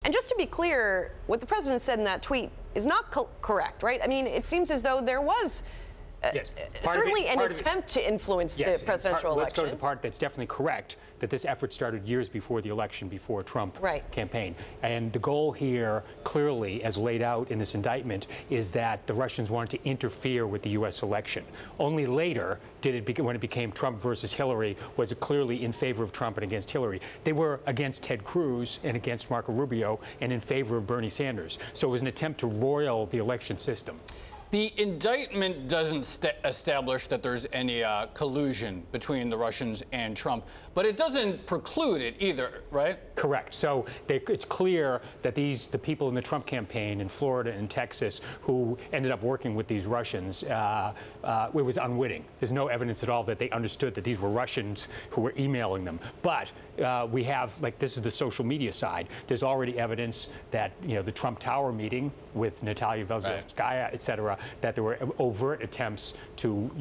And just to be clear, what the president said in that tweet is not correct, right? I mean, it seems as though there was certainly an attempt to influence the presidential election. Let's go to the part that's definitely correct, that this effort started years before the election, before Trump campaign. And the goal here, clearly, as laid out in this indictment, is that the Russians wanted to interfere with the U.S. election. Only later, when it became Trump versus Hillary, was it clearly in favor of Trump and against Hillary. They were against Ted Cruz and against Marco Rubio and in favor of Bernie Sanders. So it was an attempt to roil the election system. The indictment doesn't establish that there's any collusion between the Russians and Trump, but it doesn't preclude it either, right? Correct. So it's clear that the people in the Trump campaign in Florida and Texas who ended up working with these Russians, it was unwitting. There's no evidence at all that they understood that these were Russians who were emailing them. But we have, this is the social media side. There's already evidence that, the Trump Tower meeting with Natalia Veselnitskaya, et cetera, that there were overt attempts to,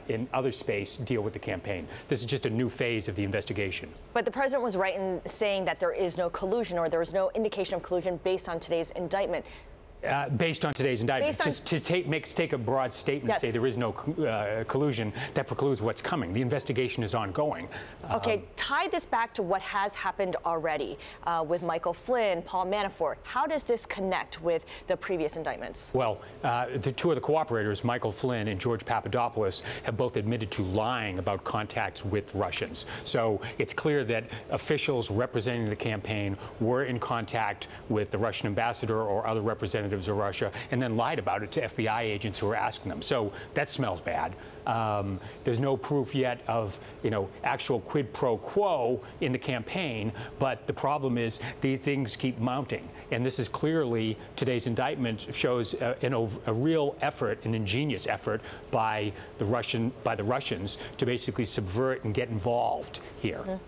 in other space, deal with the campaign. This is just a new phase of the investigation. But the president was right in saying that there is no collusion, or there was no indication of collusion based on today's indictment. Based on today's indictment, to take a broad statement and say there is no collusion, that precludes what's coming. The investigation is ongoing. Okay, tie this back to what has happened already with Michael Flynn, Paul Manafort. How does this connect with the previous indictments? Well, the two of the cooperators, Michael Flynn and George Papadopoulos, have both admitted to lying about contacts with Russians. So it's clear that officials representing the campaign were in contact with the Russian ambassador or other representatives of Russia, and then lied about it to FBI agents who were asking them. So that smells bad. There's no proof yet of, actual quid pro quo in the campaign, but the problem is these things keep mounting. And this is clearly, today's indictment shows a real effort, an ingenious effort by the Russians to basically subvert and get involved here.